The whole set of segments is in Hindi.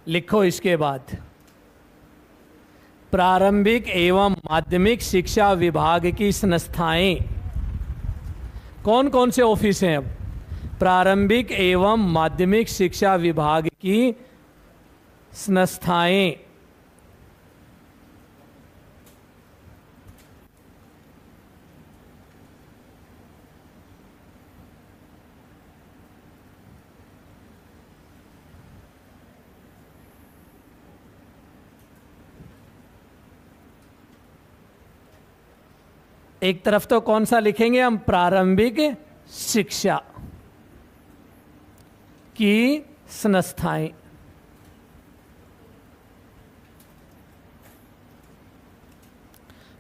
लिखो इसके बाद, प्रारंभिक एवं माध्यमिक शिक्षा विभाग की संस्थाएं, कौन कौन से ऑफिस हैं? अब प्रारंभिक एवं माध्यमिक शिक्षा विभाग की संस्थाएं, एक तरफ तो कौन सा लिखेंगे हम? प्रारंभिक शिक्षा की संस्थाएं,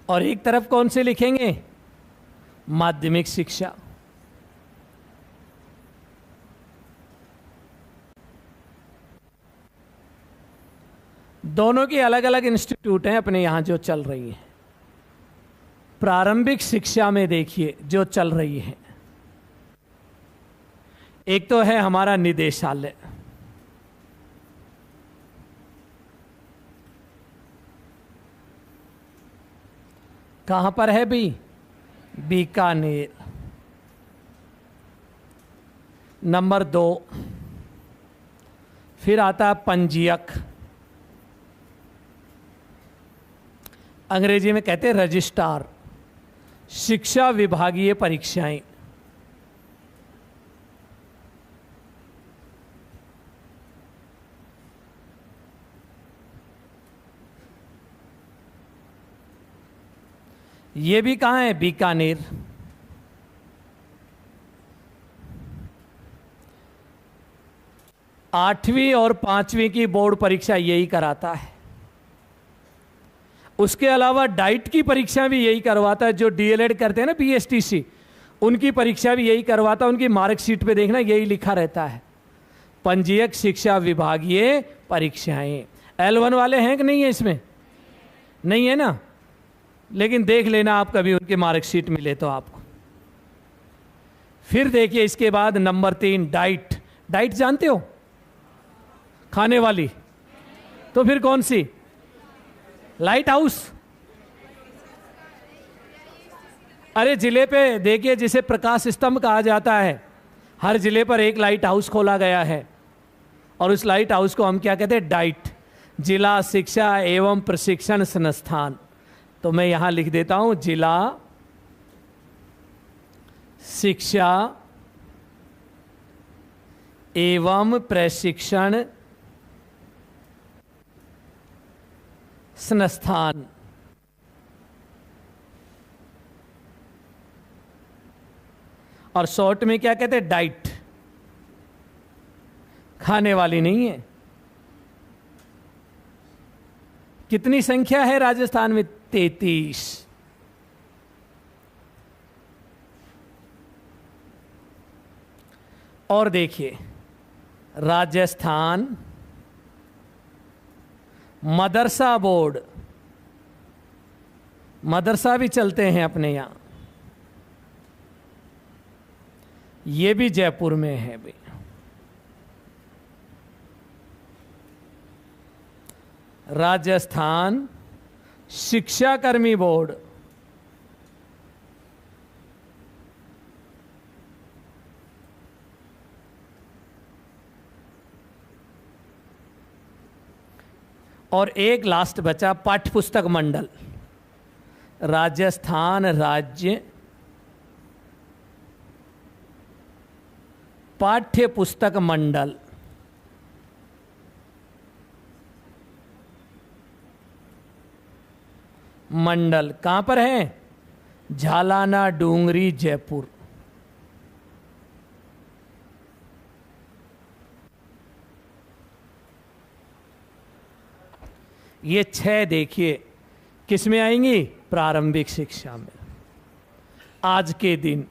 और एक तरफ कौन से लिखेंगे? माध्यमिक शिक्षा। दोनों की अलग अलग इंस्टीट्यूट हैं अपने यहां जो चल रही हैं। प्रारंभिक शिक्षा में देखिए जो चल रही है, एक तो है हमारा निदेशालय, कहां पर है भी? बीकानेर। नंबर 2 फिर आता है पंजीयक, अंग्रेजी में कहते हैं रजिस्ट्रार, शिक्षा विभागीय परीक्षाएं। ये भी कहाँ है? बीकानेर। आठवीं और 5वीं की बोर्ड परीक्षा यही कराता है। उसके अलावा डाइट की परीक्षा भी यही करवाता है। जो डीएलएड करते हैं ना बीएसटीसी, उनकी परीक्षा भी यही करवाता है। उनकी मार्कशीट पे देखना यही लिखा रहता है, पंजीयक शिक्षा विभागीय परीक्षाएं। L1 वाले हैं कि नहीं है इसमें? नहीं है ना, लेकिन देख लेना आप कभी उनकी मार्कशीट मिले तो आपको। फिर देखिए इसके बाद नंबर 3 डाइट। डाइट जानते हो? खाने वाली। तो फिर कौन सी? Light house. अरे जिले पे देखिए, जिसे प्रकाश स्तंभ कहा जाता है, हर जिले पर एक लाइट हाउस खोला गया है, और उस लाइट हाउस को हम क्या कहते हैं? डाइट, जिला शिक्षा एवं प्रशिक्षण संस्थान। तो मैं यहां लिख देता हूं, जिला शिक्षा एवं प्रशिक्षण संस्थान। और शॉर्ट में क्या कहते हैं? डाइट। खाने वाली नहीं है। कितनी संख्या है राजस्थान में? 33। और देखिए राजस्थान मदरसा बोर्ड, मदरसा भी चलते हैं अपने यहां, ये भी जयपुर में है भी। राजस्थान शिक्षाकर्मी बोर्ड, और एक लास्ट बचा पाठ्य पुस्तक मंडल, राजस्थान राज्य पाठ्य पुस्तक मंडल। मंडल कहां पर है? झालाना डूंगरी जयपुर। ये 6 देखिए किस में आएंगी? प्रारंभिक शिक्षा में। आज के दिन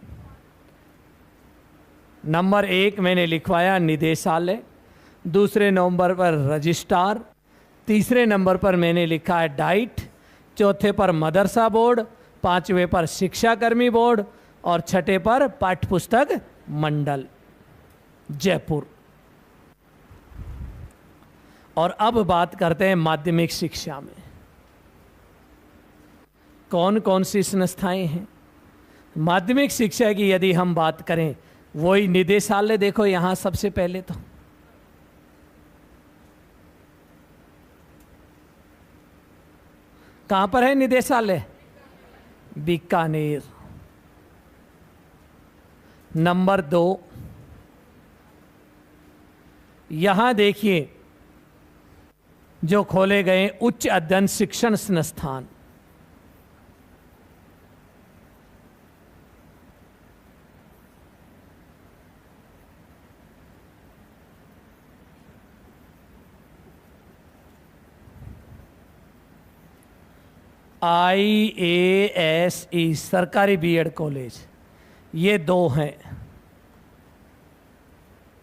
नंबर 1 मैंने लिखवाया निदेशालय, दूसरे नंबर पर रजिस्ट्रार, तीसरे नंबर पर मैंने लिखा है डाइट, चौथे पर मदरसा बोर्ड, पांचवें पर शिक्षाकर्मी बोर्ड, और छठे पर पाठ्यपुस्तक मंडल जयपुर। और अब बात करते हैं माध्यमिक शिक्षा में कौन कौन सी संस्थाएं हैं। माध्यमिक शिक्षा की यदि हम बात करें, वही निदेशालय देखो यहां सबसे पहले तो कहां पर है निदेशालय? बीकानेर। नंबर 2, यहां देखिए जो खोले गए उच्च अध्ययन शिक्षण संस्थान, IASE सरकारी बीएड कॉलेज, ये 2 हैं,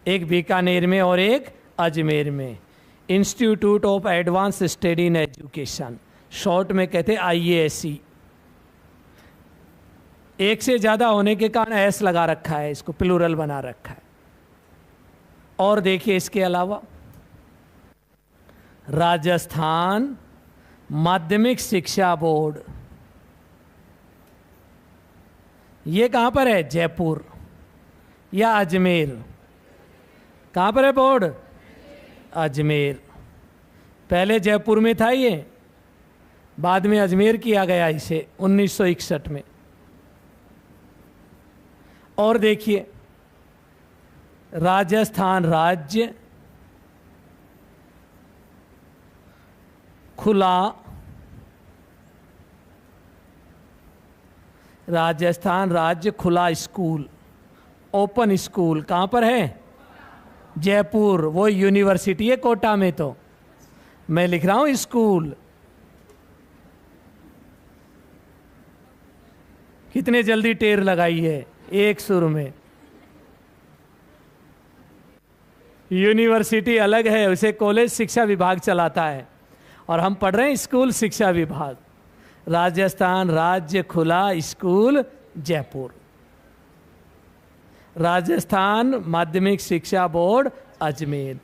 एक बीकानेर में और एक अजमेर में। Institute of advance study in education, short में कहते हैं IASE। एक से ज्यादा होने के कारण एस लगा रखा है, इसको प्लूरल बना रखा है। और देखिए इसके अलावा राजस्थान माध्यमिक शिक्षा बोर्ड, ये कहां पर है? जयपुर या अजमेर? कहां पर है बोर्ड? अजमेर। पहले जयपुर में था ये, बाद में अजमेर किया गया इसे 1961 में। और देखिए राजस्थान राज्य खुला, राजस्थान राज्य खुला स्कूल, ओपन स्कूल कहां पर है? जयपुर। वो यूनिवर्सिटी है कोटा में, तो मैं लिख रहा हूं स्कूल। कितने जल्दी टेर लगाई है एक सुर में। यूनिवर्सिटी अलग है, उसे कॉलेज शिक्षा विभाग चलाता है, और हम पढ़ रहे हैं स्कूल शिक्षा विभाग। राजस्थान राज्य खुला स्कूल जयपुर, राजस्थान माध्यमिक शिक्षा बोर्ड अजमेर,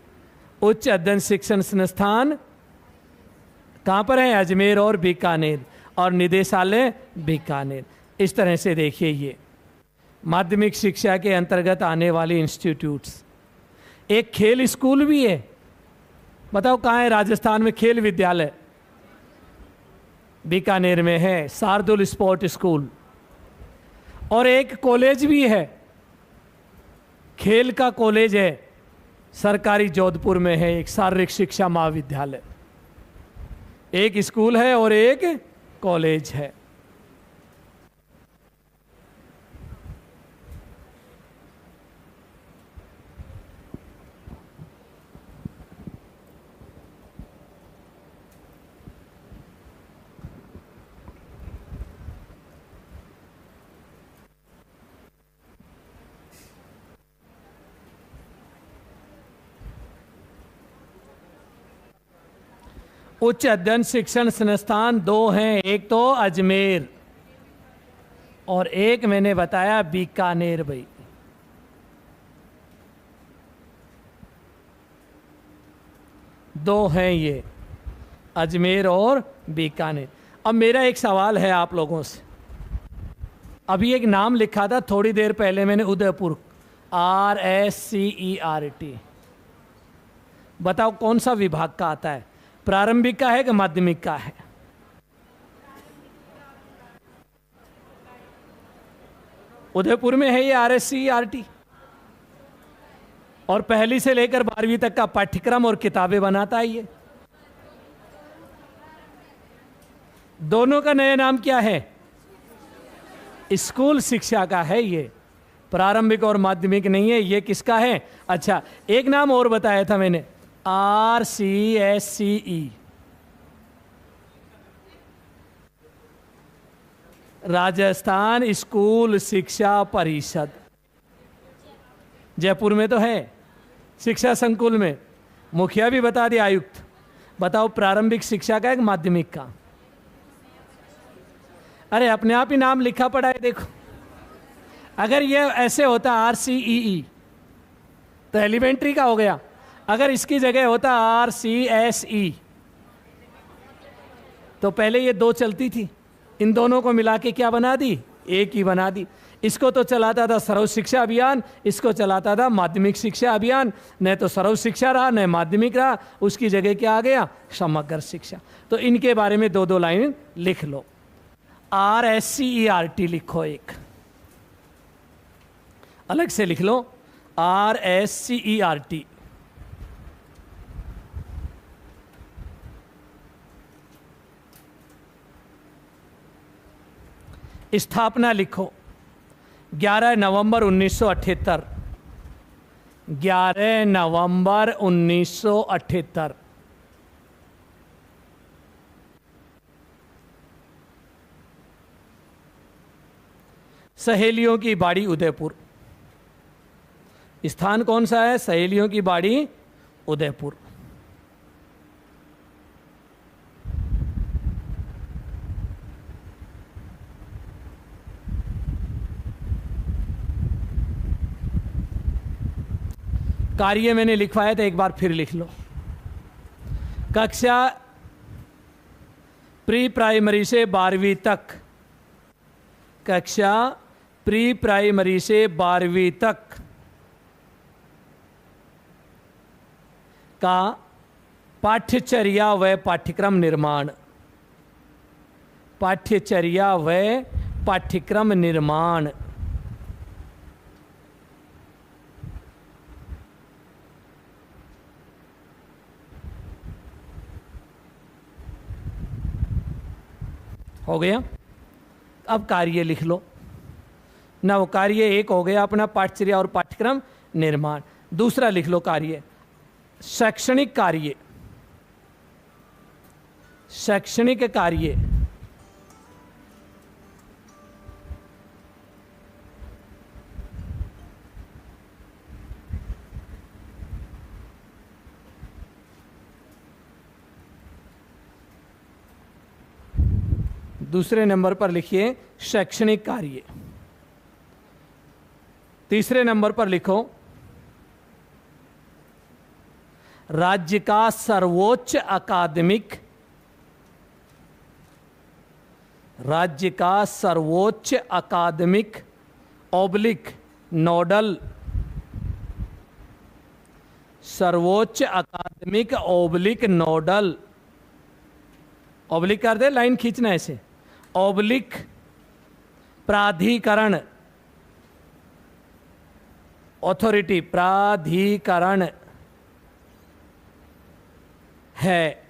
उच्च अध्ययन शिक्षण संस्थान कहां पर है? अजमेर और बीकानेर, और निदेशालय बीकानेर। इस तरह से देखिए ये माध्यमिक शिक्षा के अंतर्गत आने वाले इंस्टीट्यूट्स। एक खेल स्कूल भी है, बताओ कहाँ है राजस्थान में खेल विद्यालय? बीकानेर में है, शार्दुल स्पोर्ट स्कूल। और एक कॉलेज भी है, खेल का कॉलेज है, सरकारी जोधपुर में है, एक शारीरिक शिक्षा महाविद्यालय। एक स्कूल है और एक कॉलेज है। उच्च अध्ययन शिक्षण संस्थान 2 हैं, एक तो अजमेर और एक मैंने बताया बीकानेर। भाई दो हैं ये, अजमेर और बीकानेर। अब मेरा एक सवाल है आप लोगों से, अभी एक नाम लिखा था थोड़ी देर पहले मैंने, उदयपुर, RSCERT। बताओ कौन सा विभाग का आता है? प्रारंभिक का है कि माध्यमिक का है? उदयपुर में है ये RSCERT, और पहली से लेकर 12वीं तक का पाठ्यक्रम और किताबें बनाता है ये। दोनों का नया नाम क्या है? स्कूल शिक्षा का है ये, प्रारंभिक और माध्यमिक नहीं है। ये किसका है? अच्छा, एक नाम और बताया था मैंने, RCSCE, राजस्थान स्कूल शिक्षा परिषद। जयपुर में तो है शिक्षा संकुल में, मुखिया भी बता दिया, आयुक्त। बताओ प्रारंभिक शिक्षा का एक माध्यमिक का? अरे अपने आप ही नाम लिखा पड़ा है देखो। अगर ये ऐसे होता RCEE तो एलिमेंट्री का हो गया, अगर इसकी जगह होता RCSE तो पहले ये दो चलती थी, इन दोनों को मिला के क्या बना दी, एक ही बना दी। इसको तो चलाता था सर्व शिक्षा अभियान, इसको चलाता था माध्यमिक शिक्षा अभियान। न तो सर्व शिक्षा रहा न माध्यमिक रहा, उसकी जगह क्या आ गया, समग्र शिक्षा। तो इनके बारे में दो दो लाइन लिख लो। RSCERT लिखो, एक अलग से लिख लो, RSCERT। स्थापना लिखो 11 नवंबर 1978। 11 नवंबर 1978। सहेलियों की बाड़ी उदयपुर। स्थान कौन सा है, सहेलियों की बाड़ी उदयपुर। कार्य मैंने लिखवाया था, एक बार फिर लिख लो। कक्षा प्री प्राइमरी से 12वीं तक, कक्षा प्री प्राइमरी से 12वीं तक का पाठ्यचर्या व पाठ्यक्रम निर्माण, पाठ्यचर्या व पाठ्यक्रम निर्माण। हो गया। अब कार्य लिख लो ना, वो कार्य एक हो गया अपना, पाठ्यचर्या और पाठ्यक्रम निर्माण। दूसरा लिख लो कार्य, शैक्षणिक कार्य। शैक्षणिक कार्य दूसरे नंबर पर लिखिए शैक्षणिक कार्य। तीसरे नंबर पर लिखो राज्य का सर्वोच्च अकादमिक, राज्य का सर्वोच्च अकादमिक ऑब्लिक नोडल, सर्वोच्च अकादमिक ऑब्लिक नोडल, ऑब्लिक कर दे, लाइन खींचना ऐसे, ऑब्लिक प्राधिकरण, ऑथोरिटी, प्राधिकरण है।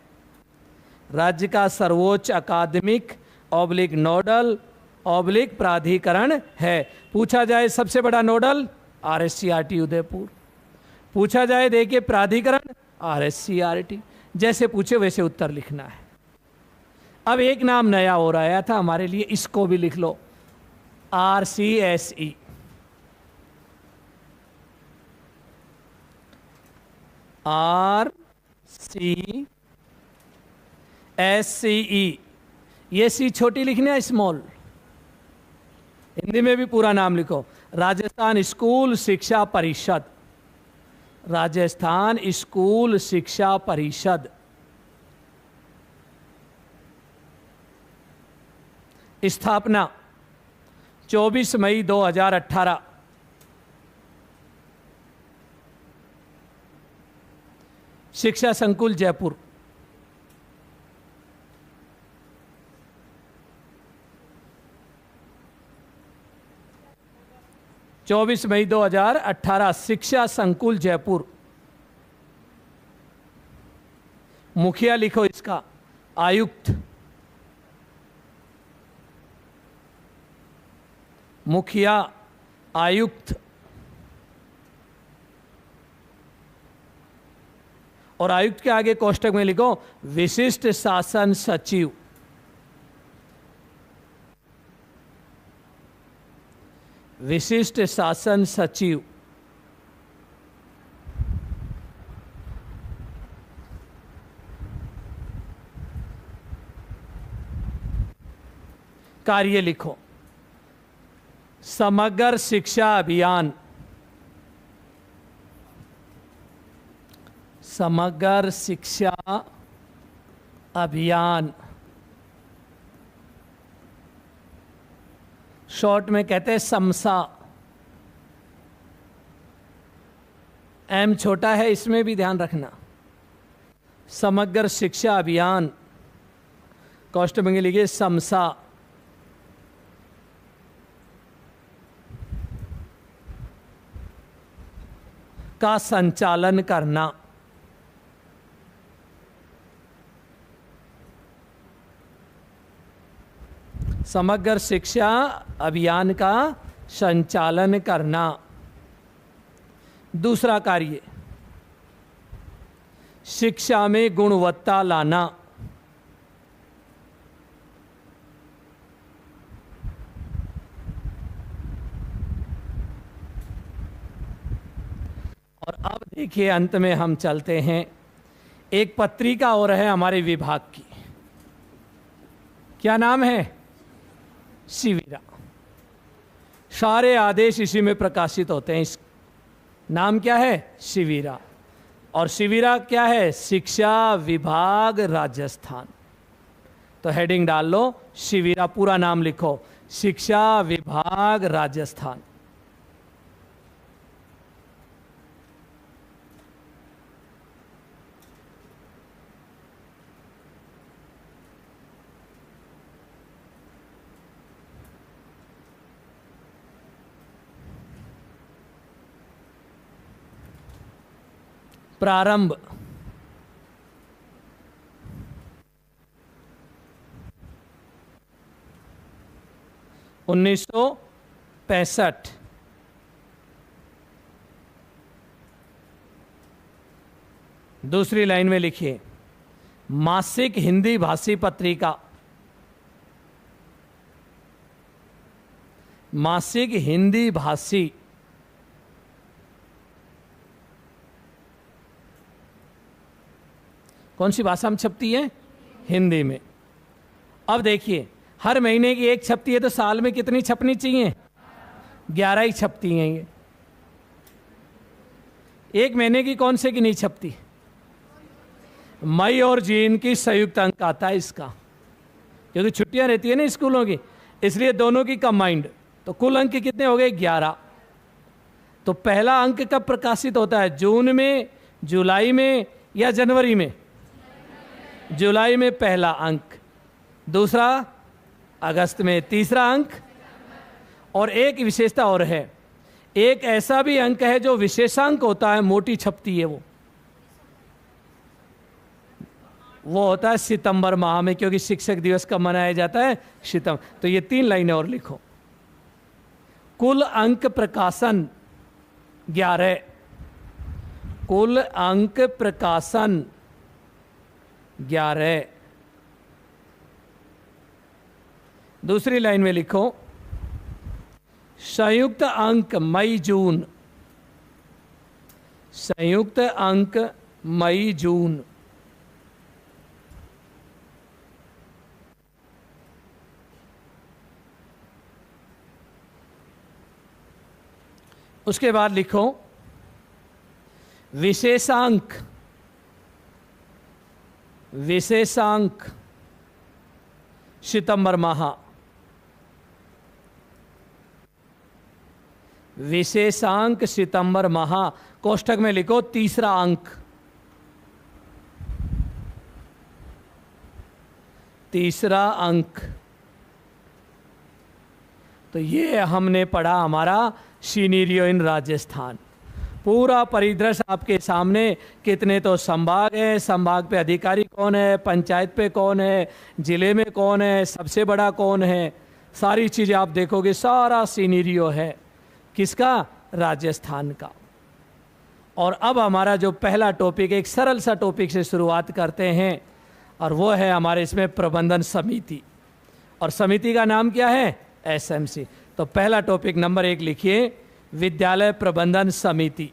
राज्य का सर्वोच्च अकादमिक ऑब्लिक नोडल ऑब्लिक प्राधिकरण है। पूछा जाए सबसे बड़ा नोडल RSCRT उदयपुर, पूछा जाए देखिए प्राधिकरण RSCRT, जैसे पूछे वैसे उत्तर लिखना है। अब एक नाम नया हो रहा था हमारे लिए, इसको भी लिख लो, RCSE। RCSE, ये सी छोटी लिखनी है, स्मॉल। हिंदी में भी पूरा नाम लिखो, राजस्थान स्कूल शिक्षा परिषद, राजस्थान स्कूल शिक्षा परिषद। स्थापना 24 मई 2018। शिक्षा संकुल जयपुर। चौबीस मई 2018 शिक्षा संकुल जयपुर। मुखिया लिखो इसका आयुक्त, मुखिया आयुक्त, और आयुक्त के आगे कोष्टक में लिखो विशिष्ट शासन सचिव। विशिष्ट शासन सचिव। कार्य लिखो समग्र शिक्षा अभियान, समग्र शिक्षा अभियान, शॉर्ट में कहते हैं समसा। एम छोटा है, इसमें भी ध्यान रखना। समग्र शिक्षा अभियान, कॉस्ट में लिखिए समसा। का संचालन करना। समग्र शिक्षा अभियान का संचालन करना। दूसरा कार्य, शिक्षा में गुणवत्ता लाना। और अब देखिए, अंत में हम चलते हैं, एक पत्रिका और है हमारे विभाग की। क्या नाम है? शिविरा। सारे आदेश इसी में प्रकाशित होते हैं। इस नाम क्या है? शिविरा। और शिविरा क्या है? शिक्षा विभाग राजस्थान। तो हेडिंग डाल लो, शिविरा, पूरा नाम लिखो, शिक्षा विभाग राजस्थान। प्रारंभ, उन्नीस सौ 65। दूसरी लाइन में लिखिए, मासिक हिंदी भाषी पत्रिका, मासिक हिंदी भाषी। कौन सी भाषा में छपती है? हिंदी में। अब देखिए, हर महीने की एक छपती है, तो साल में कितनी छपनी चाहिए? 11 ही छपती हैं ये। एक महीने की कौन से की नहीं छपती? मई और जून की संयुक्त अंक आता है इसका, क्योंकि छुट्टियां रहती है ना स्कूलों की, इसलिए दोनों की कंबाइंड। तो कुल अंक कितने हो गए? 11। तो पहला अंक कब प्रकाशित होता है? जून में, जुलाई में या जनवरी में? जुलाई में पहला अंक, दूसरा अगस्त में तीसरा अंक। और एक विशेषता और है, एक ऐसा भी अंक है जो विशेषांक होता है, मोटी छपती है, वो होता है सितंबर माह में, क्योंकि शिक्षक दिवस कब मनाया जाता है? सितंबर। तो ये 3 लाइनें और लिखो। कुल अंक प्रकाशन 11, कुल अंक प्रकाशन 11। दूसरी लाइन में लिखो, संयुक्त अंक मई जून, संयुक्त अंक मई जून। उसके बाद लिखो विशेषांक, विशेषांक सितंबर माह, विशेषांक सितंबर माह। कोष्ठक में लिखो तीसरा अंक, तीसरा अंक। तो ये हमने पढ़ा हमारा सीनीरियो इन राजस्थान। पूरा परिदृश्य आपके सामने, कितने तो संभाग हैं, संभाग पे अधिकारी कौन है, पंचायत पे कौन है, जिले में कौन है, सबसे बड़ा कौन है, सारी चीज़ें आप देखोगे। सारा सीनीरियो है किसका? राजस्थान का। और अब हमारा जो पहला टॉपिक, एक सरल सा टॉपिक से शुरुआत करते हैं, और वो है हमारे इसमें प्रबंधन समिति। और समिति का नाम क्या है? एसएमसी। तो पहला टॉपिक नंबर 1 लिखिए, विद्यालय प्रबंधन समिति।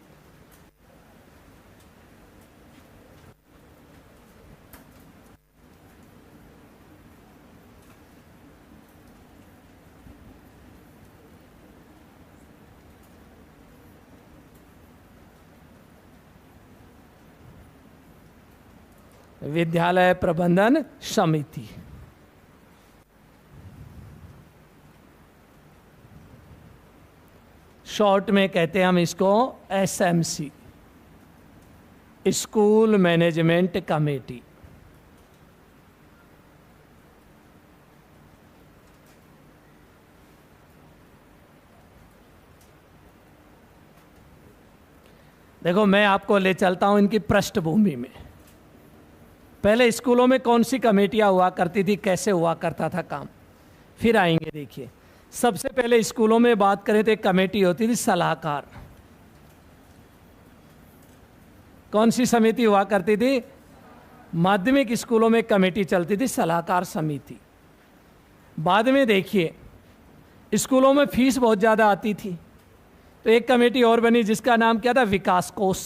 विद्यालय प्रबंधन समिति। शॉर्ट में कहते हैं हम इसको एसएमसी, स्कूल मैनेजमेंट कमेटी। देखो मैं आपको ले चलता हूं इनकी पृष्ठभूमि में। पहले स्कूलों में कौन सी कमेटियां हुआ करती थी, कैसे हुआ करता था काम, फिर आएंगे। देखिए सबसे पहले स्कूलों में बात करें तो एक कमेटी होती थी सलाहकार। कौन सी समिति हुआ करती थी? माध्यमिक स्कूलों में कमेटी चलती थी सलाहकार समिति। बाद में देखिए स्कूलों में फीस बहुत ज़्यादा आती थी तो एक कमेटी और बनी जिसका नाम क्या था? विकास कोष।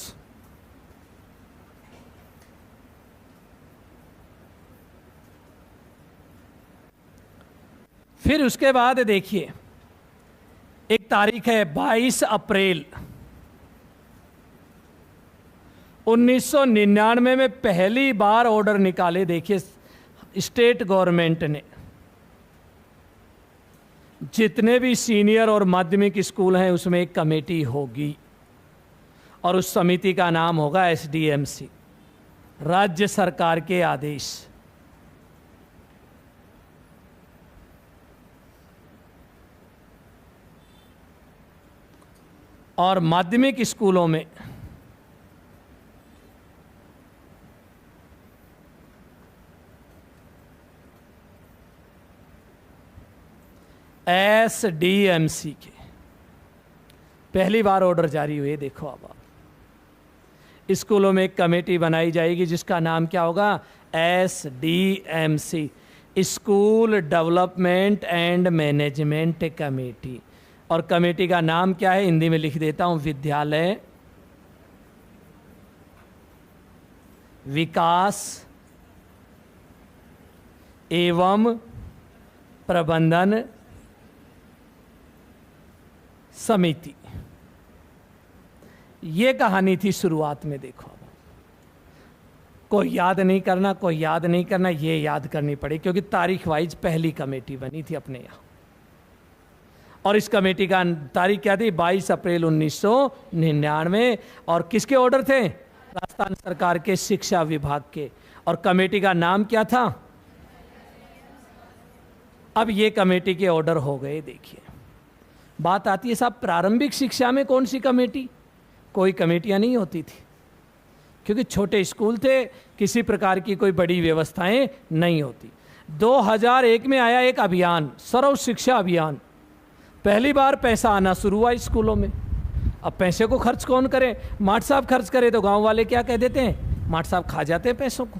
फिर उसके बाद देखिए एक तारीख है 22 अप्रैल 1999 में पहली बार ऑर्डर निकाले। देखिए स्टेट गवर्नमेंट ने जितने भी सीनियर और माध्यमिक स्कूल हैं उसमें एक कमेटी होगी और उस समिति का नाम होगा एसडीएमसी, राज्य सरकार के आदेश। और माध्यमिक स्कूलों में एसडीएमसी के पहली बार ऑर्डर जारी हुए। देखो अब आप स्कूलों में एक कमेटी बनाई जाएगी जिसका नाम क्या होगा? SDMC, school development and management committee. और कमेटी का नाम क्या है? हिंदी में लिख देता हूं, विद्यालय विकास एवं प्रबंधन समिति। ये कहानी थी शुरुआत में। देखो कोई याद नहीं करना, कोई याद नहीं करना, ये याद करनी पड़ी क्योंकि तारीख वाइज पहली कमेटी बनी थी अपने यहाँ। और इस कमेटी का तारीख क्या थी? 22 अप्रैल 1999। और किसके ऑर्डर थे? राजस्थान सरकार के शिक्षा विभाग के। और कमेटी का नाम क्या था? अब ये कमेटी के ऑर्डर हो गए। देखिए बात आती है साहब प्रारंभिक शिक्षा में कौन सी कमेटी? कोई कमेटियां नहीं होती थी क्योंकि छोटे स्कूल थे, किसी प्रकार की कोई बड़ी व्यवस्थाएं नहीं होती। 2001 में आया एक अभियान, सर्व शिक्षा अभियान। पहली बार पैसा आना शुरू हुआ स्कूलों में। अब पैसे को खर्च कौन करे? माट साहब खर्च करे तो गांव वाले क्या कह देते हैं? माट साहब खा जाते हैं पैसों को।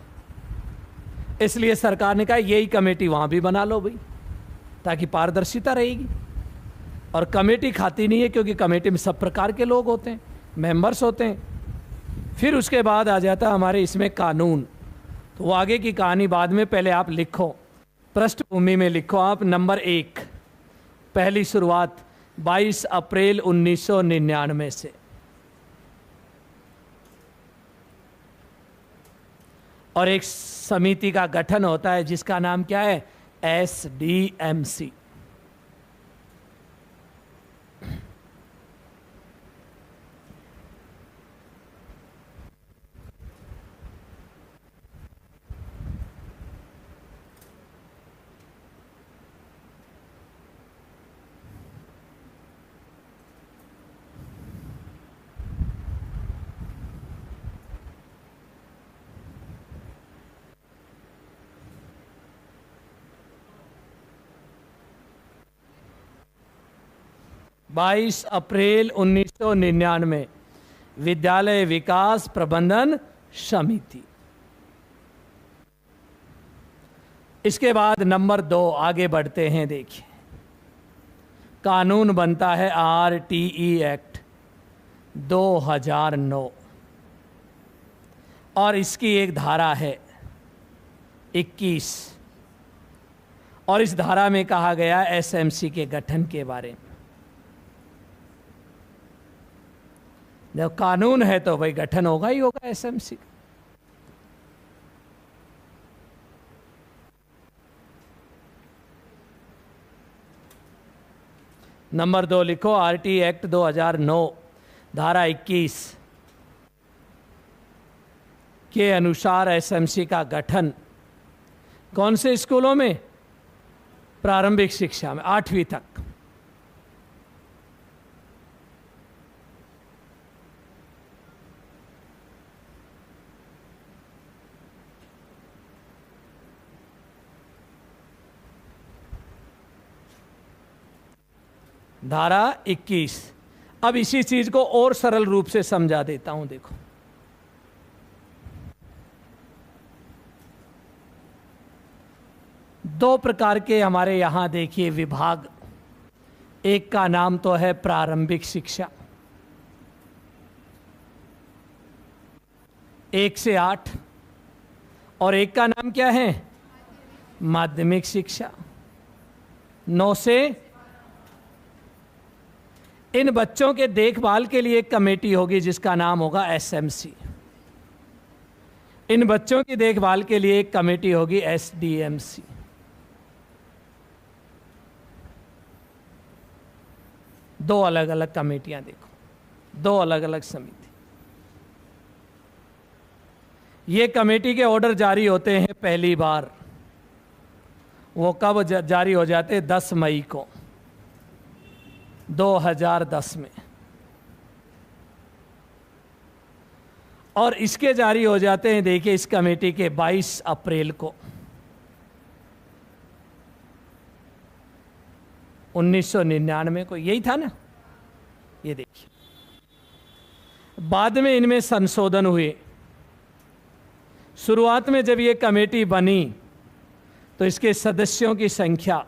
इसलिए सरकार ने कहा यही कमेटी वहां भी बना लो भाई, ताकि पारदर्शिता रहेगी। और कमेटी खाती नहीं है क्योंकि कमेटी में सब प्रकार के लोग होते हैं, मेंबर्स होते हैं। फिर उसके बाद आ जाता है हमारे इसमें कानून। तो वो आगे की कहानी बाद में, पहले आप लिखो, पृष्ठभूमि में लिखो आप नंबर 1, पहली शुरुआत 22 अप्रैल 1999 से। और एक समिति का गठन होता है जिसका नाम क्या है? एसडीएमसी। बाईस अप्रैल 1999 विद्यालय विकास प्रबंधन समिति। इसके बाद नंबर 2 आगे बढ़ते हैं। देखिए कानून बनता है आरटीई एक्ट 2009 और इसकी एक धारा है 21 और इस धारा में कहा गया एसएमसी के गठन के बारे में। जब कानून है तो भाई गठन होगा ही होगा एसएमसी का। नंबर 2 लिखो, आरटी एक्ट 2009 धारा 21 के अनुसार एसएमसी का गठन कौन से स्कूलों में? प्रारंभिक शिक्षा में, 8वीं तक। धारा 21। अब इसी चीज को और सरल रूप से समझा देता हूं। देखो, दो प्रकार के हमारे यहां देखिए विभाग। एक का नाम तो है प्रारंभिक शिक्षा, 1 से 8, और एक का नाम क्या है? माध्यमिक शिक्षा, 9 से। इन बच्चों के देखभाल के लिए एक कमेटी होगी जिसका नाम होगा एसएमसी। इन बच्चों की देखभाल के लिए एक कमेटी होगी एसडीएमसी। दो अलग अलग कमेटियां, देखो, दो अलग अलग समिति। ये कमेटी के ऑर्डर जारी होते हैं पहली बार, वो कब जारी हो जाते हैं? 10 मई को 2010 में। और इसके जारी हो जाते हैं, देखिए, इस कमेटी के 22 अप्रैल को 1999 को। यही था ना? ये देखिए, बाद में इनमें संशोधन हुए। शुरुआत में जब ये कमेटी बनी तो इसके सदस्यों की संख्या,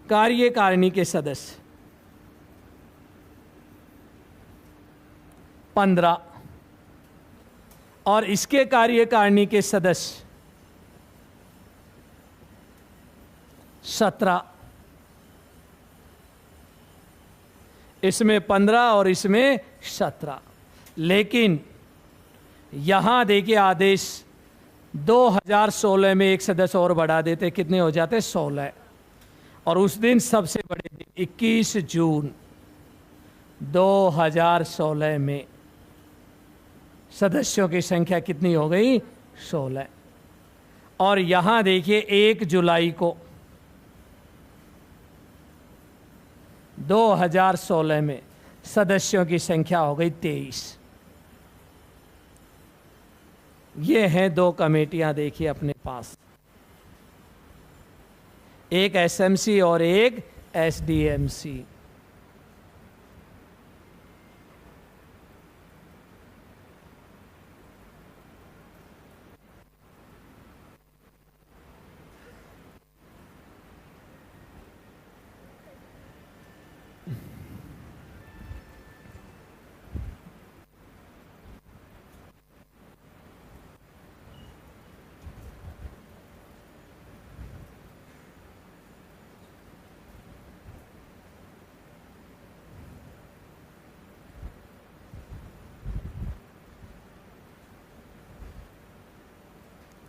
कार्यकारिणी के सदस्य 15 और इसके कार्यकारिणी के सदस्य 17। इसमें 15 और इसमें 17। लेकिन यहां देखिए, आदेश 2016 में एक सदस्य और बढ़ा देते, कितने हो जाते? 16। और उस दिन सबसे बड़े दिन 21 जून 2016 में सदस्यों की संख्या कितनी हो गई? 16। और यहां देखिए 1 जुलाई को 2016 में सदस्यों की संख्या हो गई 23। ये हैं दो कमेटियां, देखिए अपने पास, एक एसएमसी और एक एसडीएमसी।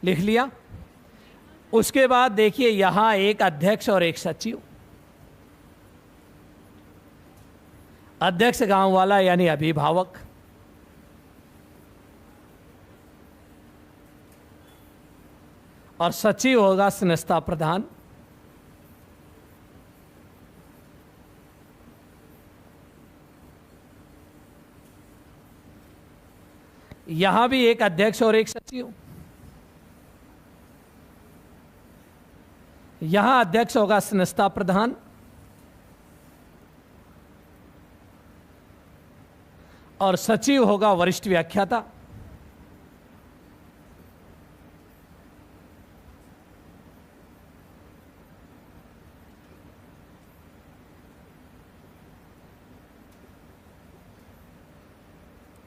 लिख लिया? उसके बाद देखिए यहां एक अध्यक्ष और एक सचिव। अध्यक्ष गांव वाला यानी अभिभावक, और सचिव होगा संस्था प्रधान। यहां भी एक अध्यक्ष और एक सचिव। यहां अध्यक्ष होगा संस्था प्रधान और सचिव होगा वरिष्ठ व्याख्याता।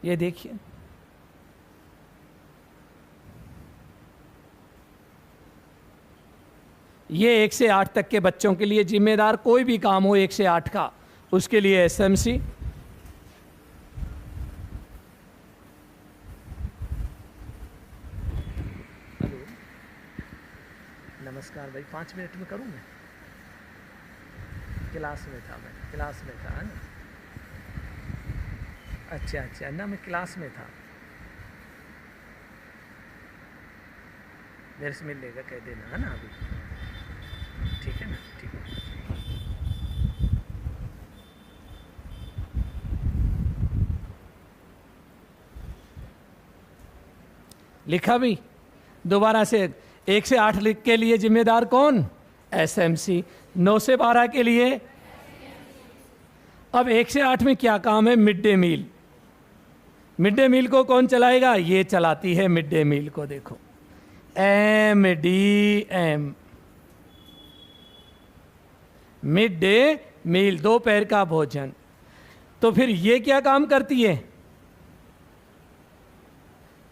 ये देखिए, ये 1 से 8 तक के बच्चों के लिए जिम्मेदार कोई भी काम हो 1 से 8 का, उसके लिए एसएमसी। हेलो, नमस्कार भाई, 5 मिनट में करूँ मैं? क्लास में था, मैं क्लास में था, है ना? अच्छा अच्छा, ना मैं क्लास में था। मेरे से मिल लेगा, कह देना, है ना? अभी ठीक है ना? ठीक है। लिखा भी दोबारा से, 1 से 8 लिख के लिए जिम्मेदार कौन? एसएमसी। 9 से 12 के लिए, अब 1 से 8 में क्या काम है? Mid day meal. Mid day meal को कौन चलाएगा? ये चलाती है मिड डे मील को। देखो, MDM, मिड डे मील, दोपहर का भोजन। तो फिर ये क्या काम करती है?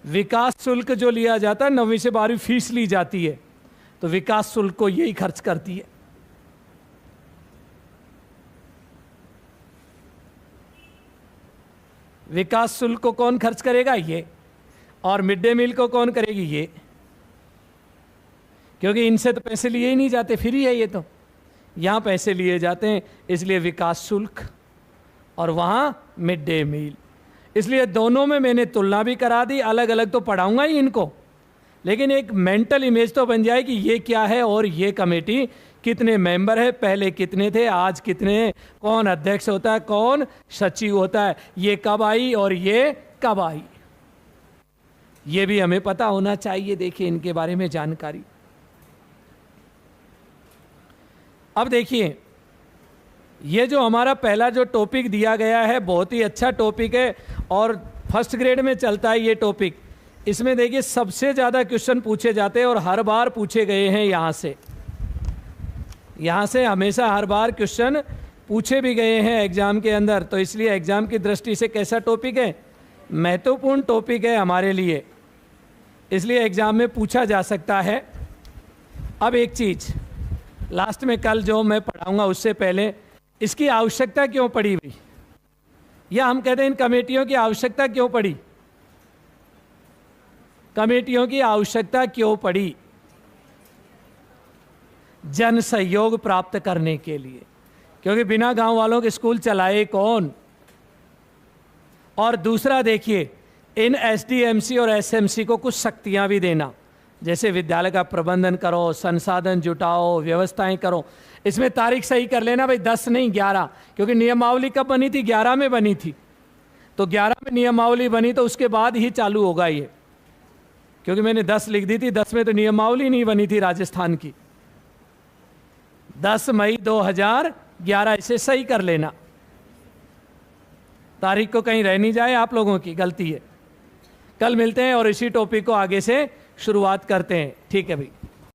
विकास शुल्क जो लिया जाता है, 9वीं से 12वीं फीस ली जाती है, तो विकास शुल्क को यही खर्च करती है। विकास शुल्क को कौन खर्च करेगा? ये। और मिड डे मील को कौन करेगी? ये। क्योंकि इनसे तो पैसे लिए ही नहीं जाते, फ्री है ये, तो यहां पैसे लिए जाते हैं, इसलिए विकास शुल्क, और वहां मिड डे मील। इसलिए दोनों में मैंने तुलना भी करा दी। अलग अलग तो पढ़ाऊंगा ही इनको, लेकिन एक मेंटल इमेज तो बन जाए कि ये क्या है और ये कमेटी कितने मेंबर है, पहले कितने थे, आज कितने हैं, कौन अध्यक्ष होता है, कौन सचिव होता है, ये कब आई और ये कब आई, ये भी हमें पता होना चाहिए। देखिए इनके बारे में जानकारी। अब देखिए, ये जो हमारा पहला जो टॉपिक दिया गया है, बहुत ही अच्छा टॉपिक है और फर्स्ट ग्रेड में चलता है ये टॉपिक। इसमें देखिए सबसे ज़्यादा क्वेश्चन पूछे जाते हैं और हर बार पूछे गए हैं यहाँ से हमेशा हर बार क्वेश्चन पूछे भी गए हैं एग्जाम के अंदर। तो इसलिए एग्जाम की दृष्टि से कैसा टॉपिक है? महत्वपूर्ण टॉपिक है हमारे लिए, इसलिए एग्जाम में पूछा जा सकता है। अब एक चीज़ लास्ट में, कल जो मैं पढ़ाऊंगा उससे पहले, इसकी आवश्यकता क्यों पड़ी भाई, या हम कहते हैं इन कमेटियों की आवश्यकता क्यों पड़ी? कमेटियों की आवश्यकता क्यों पड़ी? जन सहयोग प्राप्त करने के लिए, क्योंकि बिना गांव वालों के स्कूल चलाए कौन? और दूसरा देखिए, इन SDMC और SMC को कुछ शक्तियां भी देना, जैसे विद्यालय का प्रबंधन करो, संसाधन जुटाओ, व्यवस्थाएं करो। इसमें तारीख सही कर लेना भाई, 10 नहीं 11, क्योंकि नियमावली कब बनी थी? 11 में बनी थी। तो 11 में नियमावली बनी तो उसके बाद ही चालू होगा ये, क्योंकि मैंने 10 लिख दी थी, 10 में तो नियमावली नहीं बनी थी राजस्थान की। 10 मई 2011, इसे सही कर लेना, तारीख को कहीं रह नहीं जाए, आप लोगों की गलती है। कल मिलते हैं और इसी टॉपिक को आगे से शुरुआत करते हैं, ठीक है भाई।